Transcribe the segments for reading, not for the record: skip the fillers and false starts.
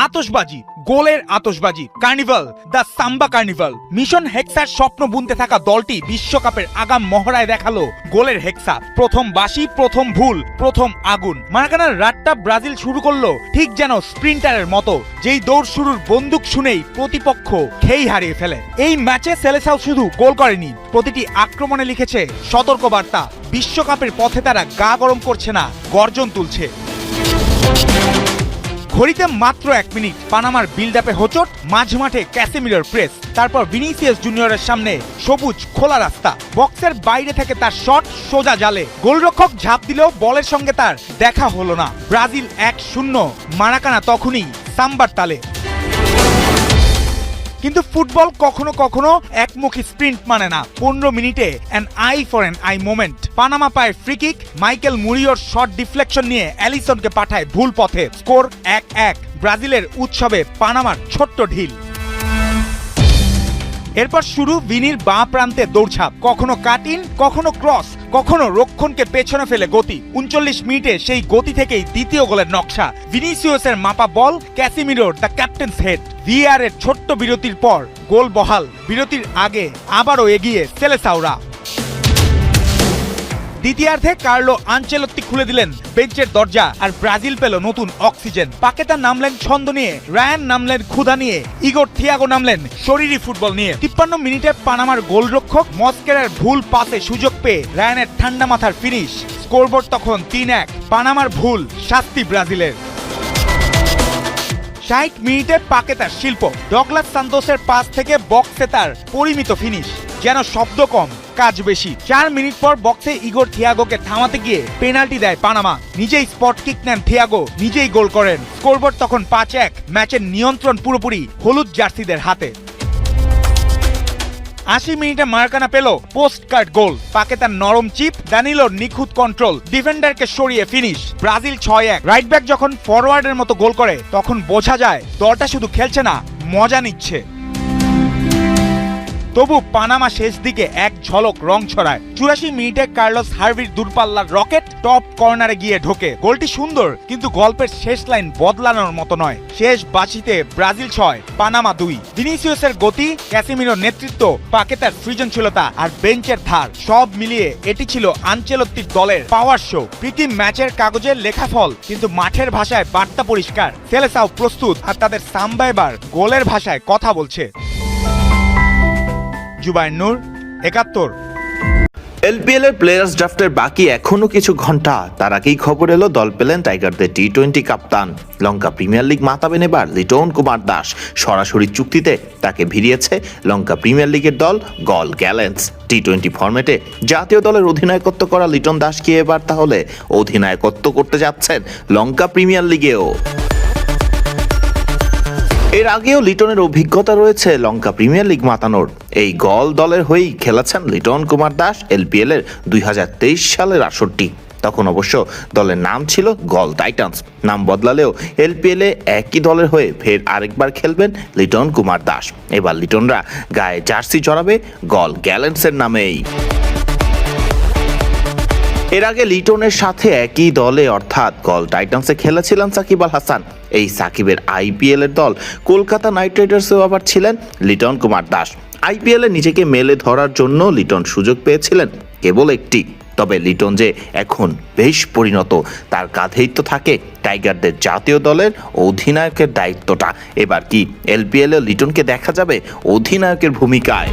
আতশবাজি, গোলের আতশবাজি, carnival, the samba carnival. Mission হেক্সার স্বপ্ন বুনতে থাকা দলটি বিশ্বকাপের আগাম মহড়ায় দেখালো গোলের হেক্সা। প্রথম বাঁশি, প্রথম ভুল, প্রথম আগুন। মারাকানার রাতটা ব্রাজিল শুরু করলো ঠিক যেন স্প্রিন্টারের মতো, যেই দৌড় শুরুর বন্দুক শুনেই প্রতিপক্ষ খেই হারিয়ে ফেলে। এই ম্যাচে সেলেসাও শুধু গোল করেনি, প্রতিটি আক্রমণে লিখেছে সতর্কবার্তা। বিশ্বকাপের পথে তারা গা গরম করছে না, গর্জন তুলছে। ঘড়িতে মাত্র 1 মিনিট, পানামার বিল্ড আপে হোঁচট, মাঝমাঠে ক্যাসেমিরোর প্রেস, তারপর ভিনিসিয়াস জুনিয়রের সামনে সবুজ খোলা রাস্তা। বক্সের বাইরে থেকে তার শট সোজা জালে, গোলরক্ষক ঝাঁপ দিলেও বলের সঙ্গে তার দেখা হলো না। ব্রাজিল 1-0, মারাকানা তখনই সাম্বার তালে। কিন্তু ফুটবল কখনো কখনো একমুখী স্প্রিন্ট মানে না। 15 মিনিটে an eye for an eye moment. Panama পায় ফ্রি কিক, মাইকেল মুরিওর শট ডিফ্লেকশন নিয়ে অ্যালিসনকে পাঠায় ভুল পথে। স্কোর 1-1। ব্রাজিলের উৎসবে পানামার ছোট্ট ঢিল। এরপর শুরু ভিনির বাঁ প্রান্তে দৌড়ঝাঁপ, কখনো কাট ইন, কখনো ক্রস, কখনো রক্ষণকে পেছনে ফেলে গতি। 39 মিনিটে সেই গতি থেকেই দ্বিতীয় গোলের নকশা। ভিনিসিয়াসের মাপা বল, ক্যাসিমিরোর দ্য ক্যাপ্টেন্স হেড। ভিআর এর ছোট্ট বিরতির পর গোল বহাল। বিরতির আগে আবারও এগিয়ে সেলেসাওরা। দ্বিতীয়ার্ধে কার্লো আনচেলত্তি খুলে দিলেন বেঞ্চের দরজা, আর ব্রাজিল পেল নতুন অক্সিজেন। পাকেতা নামলেন ছন্দ নিয়ে, রায়ান নামলেন ক্ষুধা নিয়ে, ইগোর থিয়াগো নামলেন শরীরী ফুটবল নিয়ে। 53 মিনিটে পানামার গোলরক্ষক মস্কেরার ভুল পাসে সুযোগ পেয়ে রায়ানের ঠান্ডা মাথার ফিনিশ। স্কোরবোর্ড তখন 3-1। পানামার ভুল, শাস্তি ব্রাজিলের। 60 মিনিটে পাকেতার শিল্প, ডগলাস সান্তোসের পাস থেকে বক্সে তার পরিমিত ফিনিশ। যেন শব্দ কম, কাজ বেশি। 4 মিনিট পর বক্সে ইগোর থিয়াগোকে থামাতে গিয়ে পেনাল্টি দেয় পানামা। নিজেই স্পট কিক নেন থিয়াগো, নিজেই গোল করেন। স্কোরবোর্ড তখন 5-1। ম্যাচের নিয়ন্ত্রণ পুরোপুরি হলুদ জার্সিদের হাতে। 80 মিনিটে মারাকানা পেল পোস্ট কার্ড গোল। পাকেতার নরম চিপ, দানিলোর নিখুঁত কন্ট্রোল, ডিফেন্ডারকে সরিয়ে ফিনিশ। ব্রাজিল 6-1। রাইট ব্যাক যখন ফরওয়ার্ডের মতো গোল করে তখন বোঝা যায় দলটা শুধু খেলছে না, মজা নিচ্ছে। তবু পানামা শেষ দিকে এক ঝলক রং ছড়ায়। 84 মিনিটে কার্লোস হার্ভির দূরপাল্লার রকেট টপ কর্নারে গিয়ে ঢোকে। গোলটি সুন্দর, কিন্তু গল্পের শেষ লাইন বদলানোর মতো নয়। শেষ বাঁশিতে ব্রাজিল 6, পানামা 2। ভিনিসিয়াসের গতি, ক্যাসিমিরোর নেতৃত্ব, পাকেতার সৃজনশীলতা আর বেঞ্চের ধার, সব মিলিয়ে এটি ছিল আনচেলত্তির দলের পাওয়ার শো। প্রীতি ম্যাচের কাগজের লেখা ফল, কিন্তু মাঠের ভাষায় বার্তা পরিষ্কার। সেলেসাও প্রস্তুত, আর তাদের সাম্বা এবার গোলের ভাষায় কথা বলছে। জুবায়ের নূর, 71। এলপিএল এর প্লেয়ার্স ড্রাফটের বাকি এখনো কিছু ঘন্টা, তার আগেই খবর এলো দল পেলেন টাইগারদের টি-20 কাপ্তান। লঙ্কা প্রিমিয়ার লিগ মাতাবেন এবার লিটন কুমার দাস। সরাসরি চুক্তিতে তাকে ভিড়িয়েছে লঙ্কা প্রিমিয়ার লিগের দল গল গ্যালেন্স। টি-20 ফরম্যাটে জাতীয় দলের অধিনায়কত্ব করা লিটন দাস কি এবার তাহলে অধিনায়কত্ব করতে যাচ্ছেন লঙ্কা প্রিমিয়ার লিগেও? এর আগেও লিটনের অভিজ্ঞতা রয়েছে লঙ্কা প্রিমিয়ার লিগ মাতানোর। এই গল দলের হয়েই খেলেছেন লিটন কুমার দাস এলপিএল এর 2023 সালের 68। তখন অবশ্য দলের নাম ছিল গল টাইটান্স। নাম বদলালেও এলপিএল এ একই দলের হয়ে ফের আরেকবার খেলবেন লিটন কুমার দাস। এবার লিটনরা গায়ে জার্সি জড়াবে গল গ্যালেন্সের নামেই। এর আগে লিটনের সাথে একই দলে অর্থাৎ গল টাইটান্সে খেলেছিলেন সাকিব আল হাসান। এই সাকিবের আইপিএল এর দল কলকাতা নাইট রাইডার্সেও আবার ছিলেন লিটন কুমার দাস। আইপিএল এ নিজেকে মেলে ধরার জন্য লিটন সুযোগ পেয়েছিলেন কেবল একটি। তবে লিটন যে এখন বেশ পরিণত, তার কাঁধেই তো থাকে টাইগারদের জাতীয় দলের অধিনায়কের দায়িত্বটা। এবার কি এলপিএল এ লিটনকে দেখা যাবে অধিনায়কের ভূমিকায়?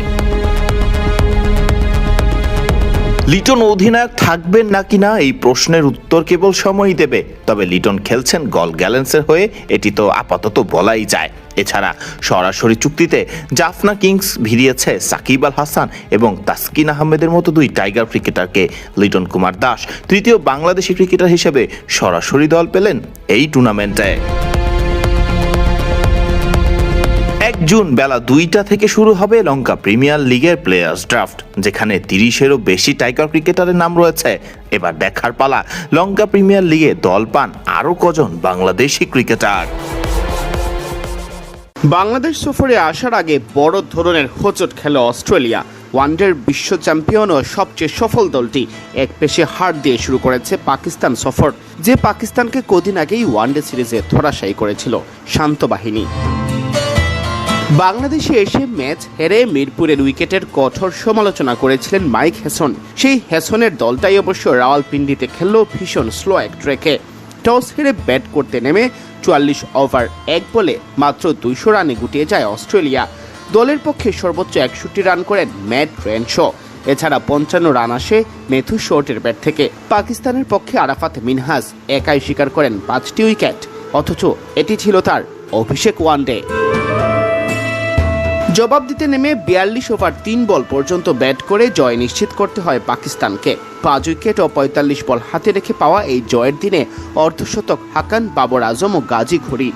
লিটন অধিনায়ক থাকবেন নাকি না এই প্রশ্নের উত্তর কেবল সময়ই দেবে। তবে লিটন খেলছেন গল গ্যালেন্সের হয়ে, এটি তো আপাতত বলাই যায়। এছাড়া সরাসরি চুক্তিতে জাফনা কিংস ভিড়িয়েছে সাকিব আল হাসান এবং তাসকিন আহমেদের মতো 2 টাইগার ক্রিকেটারকে। লিটন কুমার দাস তৃতীয় বাংলাদেশি ক্রিকেটার হিসেবে সরাসরি দল পেলেন এই টুর্নামেন্টে। 1 জুন বেলা 2টা থেকে শুরু হবে লঙ্কা প্রিমিয়ার লিগের প্লেয়ার্স ড্রাফট, যেখানে 30-এরও বেশি টাইগার ক্রিকেটারের নাম রয়েছে। এবার দেখার পালা লঙ্কা প্রিমিয়ার লিগে দল পান আরও কজন বাংলাদেশি ক্রিকেটার। বাংলাদেশ সফরে আসার আগে বড় ধরনের হোঁচট খেল অস্ট্রেলিয়া। ওয়ানডের বিশ্ব চ্যাম্পিয়ন ও সবচেয়ে সফল দলটি এক পেশে হার দিয়ে শুরু করেছে পাকিস্তান সফর, যে পাকিস্তানকে কদিন আগেই ওয়ানডে সিরিজে ধরাশায়ী করেছিল শান্ত বাহিনী। বাংলাদেশে এসে ম্যাচ হেরে মিরপুরের উইকেটের কঠোর সমালোচনা করেছিলেন মাইক হেসন। সেই হেসনের দলটাই অবশ্য রাওয়ালপিন্ডিতে খেলল ভীষণ স্লো এক ট্র্যাকে। টস হেরে ব্যাট করতে নেমে 44 ওভার 1 বলে মাত্র 200 রানে গুটিয়ে যায় অস্ট্রেলিয়া। দলের পক্ষে সর্বোচ্চ 61 রান করেন ম্যাট রেনশো। এছাড়া 55 রান আসে মেথু শর্টের ব্যাট থেকে। পাকিস্তানের পক্ষে আরাফাত মিনহাজ একাই শিকার করেন 5টি উইকেট, অথচ এটি ছিল তার অভিষেক ওয়ানডে। জবাব দিতে নেমে 42 ওভার 3 বল পর্যন্ত ব্যাট করে জয় নিশ্চিত করতে হয় পাকিস্তানকে। 5 উইকেট ও 45 বল হাতে রেখে পাওয়া এই জয়ের দিনে অর্ধশতক হাকান, বাবর আজম ও গাজী ঘড়ি।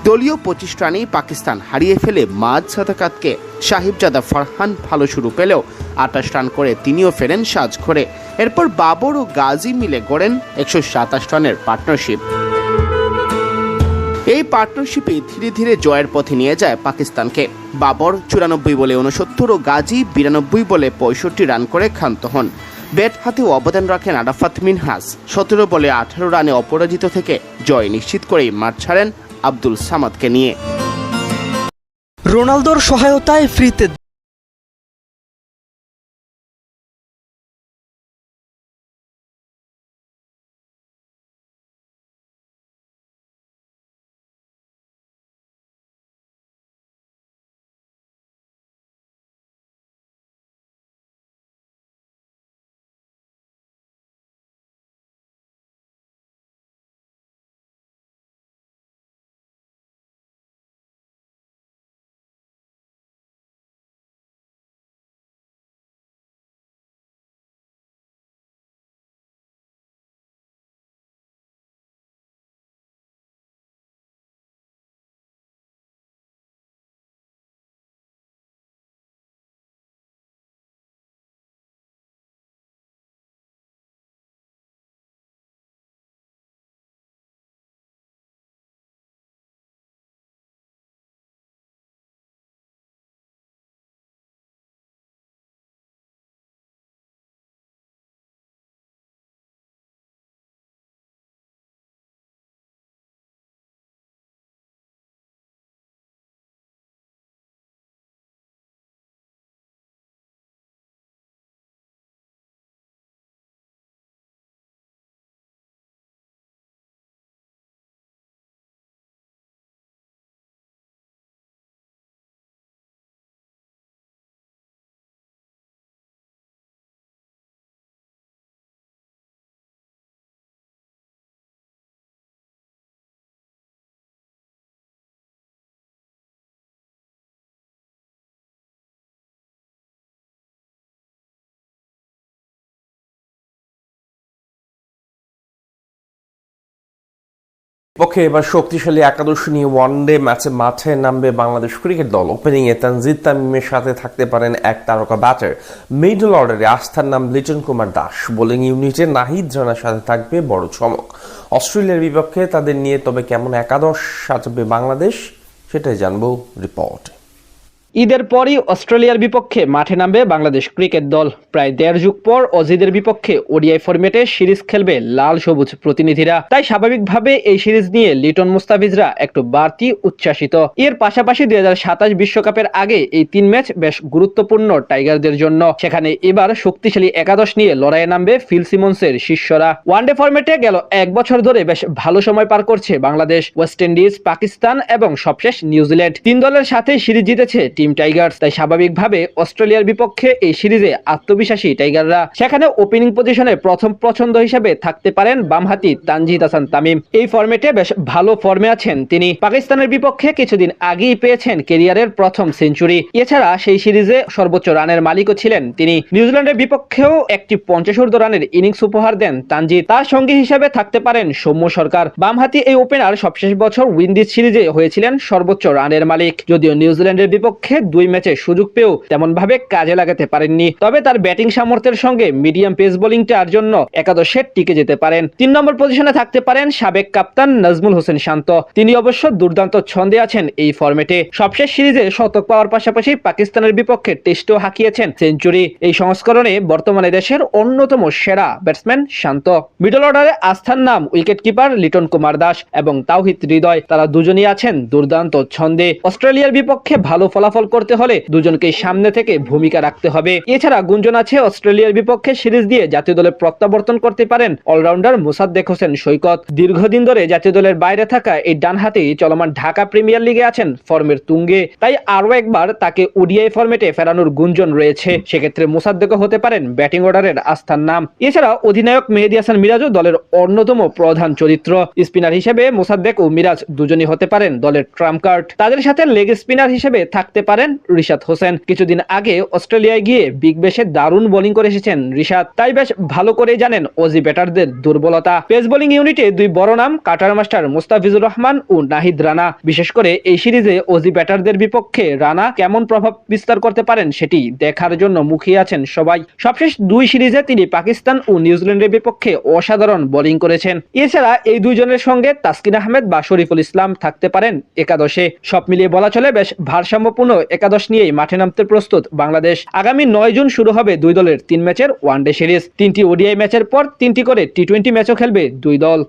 দলীয় 25 রানেই পাকিস্তান হারিয়ে ফেলে মাঝ সাদাকাতকে। সাহিবজাদা ফারহান ভালো শুরু পেলেও 28 রান করে তিনিও ফেরেন সাজঘরে। এরপর বাবর ও গাজী মিলে গড়েন 127 রানের পার্টনারশিপ। এই পার্টনারশিপই ধীরে ধীরে জয়ের পথে নিয়ে যায় পাকিস্তানকে। বাবর 94 বলে 69 ও গাজী 92 বলে 65 রান করে ক্ষান্ত হন। ব্যাট হাতেও অবদান রাখেন আরাফাত মিনহাজ। 17 বলে 18 রানে অপরাজিত থেকে জয় নিশ্চিত করেই মাঠ ছাড়েন আব্দুল সামাদকে নিয়ে। রোনালদোর সহায়তায় ফ্রিতে পক্ষে এবার শক্তিশালী একাদশ নিয়ে ওয়ানডে ম্যাচে মাঠে নামবে বাংলাদেশ ক্রিকেট দল। ওপেনিংয়ে তানজিদ তামিমের সাথে থাকতে পারেন এক তারকা ব্যাটার। মিডল অর্ডারে আস্থার নাম লিটন কুমার দাস। বোলিং ইউনিটে নাহিদ রানার সাথে থাকবে বড় চমক। অস্ট্রেলিয়ার বিপক্ষে তাদের নিয়ে তবে কেমন একাদশ সাজাবে বাংলাদেশ, সেটাই জানবো রিপোর্ট। ঈদের পরই অস্ট্রেলিয়ার বিপক্ষে মাঠে নামবে বাংলাদেশ ক্রিকেট দল। প্রায় 1.5 যুগ পর অজিদের বিপক্ষে ওডিআই ফরম্যাটে সিরিজ খেলবে লাল সবুজ প্রতিনিধিরা। তাই স্বাভাবিকভাবে এই সিরিজ নিয়ে লিটন মুস্তাফিজরা একটু বাড়তি উচ্ছ্বাসিত। এর পাশাপাশি 2027 বিশ্বকাপের আগে এই 3 ম্যাচ বেশ গুরুত্বপূর্ণ টাইগারদের জন্য। সেখানে এবার শক্তিশালী একাদশ নিয়ে লড়াইয়ে নামবে ফিল সিমন্সের শিষ্যরা। ওয়ানডে ফরম্যাটে গেল 1 বছর ধরে বেশ ভালো সময় পার করছে বাংলাদেশ। ওয়েস্ট ইন্ডিজ, পাকিস্তান এবং সবশেষ নিউজিল্যান্ড, 3 দলের সাথে সিরিজ জিতেছে টিম টাইগার্স। তাই স্বাভাবিকভাবে অস্ট্রেলিয়ার বিপক্ষে এই সিরিজে আত্মবিশ্বাসী টাইগাররা। সেখানে ওপেনিং পজিশনে প্রথম পছন্দ হিসেবে থাকতে পারেন বামহাতি তানজিদ হাসান তামিম। এই ফরম্যাটে বেশ ভালো ফর্মে আছেন তিনি। পাকিস্তানের বিপক্ষে কিছুদিন আগেই পেয়েছেন ক্যারিয়ারের প্রথম সেঞ্চুরি। এছাড়া সেই সিরিজে সর্বোচ্চ রানের মালিকও ছিলেন তিনি। নিউজিল্যান্ডের বিপক্ষেও একটি 50 রানের ইনিংস উপহার দেন তানজিদ। তার সঙ্গী হিসেবে থাকতে পারেন সৌম্য সরকার। বামহাতি এই ওপেনার সবশেষ বছর উইন্ডিজ সিরিজে হয়েছিলেন সর্বোচ্চ রানের মালিক। যদিও নিউজিল্যান্ডের বিপক্ষে বিপক্ষে 2 ম্যাচে সুযোগ পেয়েও তেমন ভাবে কাজে লাগাতে পারেননি। তবে তার ব্যাটিং সামর্থ্যের সঙ্গে মিডিয়াম পেস বোলিংটার জন্য একাদশে টিকে যেতে পারেন। 3 নম্বর পজিশনে থাকতে পারেন সাবেক কাপ্তান নাজমুল হোসেন শান্ত। তিনি অবশ্য দুর্দান্ত ছন্দে আছেন এই ফরম্যাটে। সবশেষ সিরিজে শতক পাওয়ার পাশাপাশি পাকিস্তানের বিপক্ষে টেস্টও হাঁকিয়েছেন সেঞ্চুরি। এই সংস্করণে বর্তমানে দেশের অন্যতম সেরা ব্যাটসম্যান শান্ত। মিডল অর্ডারে আস্থার নাম উইকেট কিপার লিটন কুমার দাস এবং তাওহিদ হৃদয়। তারা দুজনই আছেন দুর্দান্ত ছন্দে। অস্ট্রেলিয়ার বিপক্ষে ভালো ফলাফল করতে হলে দুজনকেই সামনে থেকে ভূমিকা রাখতে হবে। এছাড়া গুঞ্জন আছে অস্ট্রেলিয়ার বিপক্ষে সিরিজ দিয়ে জাতীয় দলে প্রত্যাবর্তন করতে পারেন অলরাউন্ডার মোসাদ্দেক হোসেন সৈকত। দীর্ঘদিন ধরে জাতীয় দলের বাইরে থাকা এই ডানহাতি চলমান ঢাকা প্রিমিয়ার লিগে আছেন ফর্মের তুঙ্গে। তাই আরও একবার তাকে ওডিআই ফরম্যাটে ফেরানোর গুঞ্জন রয়েছে। সেক্ষেত্রে মোসাদ্দেকও হতে পারেন ব্যাটিং অর্ডারের আস্থার নাম। এছাড়া অধিনায়ক মেহেদী হাসান মিরাজও দলের অন্যতম প্রধান চরিত্র। স্পিনার হিসেবে মোসাদ্দেক ও মিরাজ দুজনই হতে পারেন দলের ট্রাম্প কার্ড। তাদের সাথে লেগ স্পিনার হিসেবে থাকতে পারেন রিশাদ হোসেন। কিছুদিন আগে অস্ট্রেলিয়ায় গিয়ে বিগ ব্যাশে দারুণ বোলিং করে এসেছেন রিশাদ, তাই বেশ ভালো করে জানেন অজি ব্যাটারদের দুর্বলতা। পেস বোলিং ইউনিটে 2 বড় নাম কাটার মাস্টার মুস্তাফিজুর রহমান ও নাহিদ রানা। বিশেষ করে এই সিরিজে অজি ব্যাটারদের বিপক্ষে রানা কেমন প্রভাব বিস্তার করতে পারেন সেটি দেখার জন্য মুখিয়ে আছেন সবাই। সবশেষ 2 সিরিজে তিনি পাকিস্তান ও নিউজিল্যান্ডের বিপক্ষে অসাধারণ বোলিং করেছেন। এছাড়া এই দুইজনের সঙ্গে তাসকিন আহমেদ বা শরীফুল ইসলাম থাকতে পারেন একাদশে। সব মিলিয়ে বলা চলে বেশ ভারসাম্যপূর্ণ একাদশ নিয়েই মাঠে নামতে প্রস্তুত বাংলাদেশ। আগামী 9 জুন শুরু হবে 2 দলের 3 ম্যাচের ওয়ানডে সিরিজ। 3টি ওডিআই ম্যাচের পর 3টি করে টি-20 ম্যাচও খেলবে 2 দল।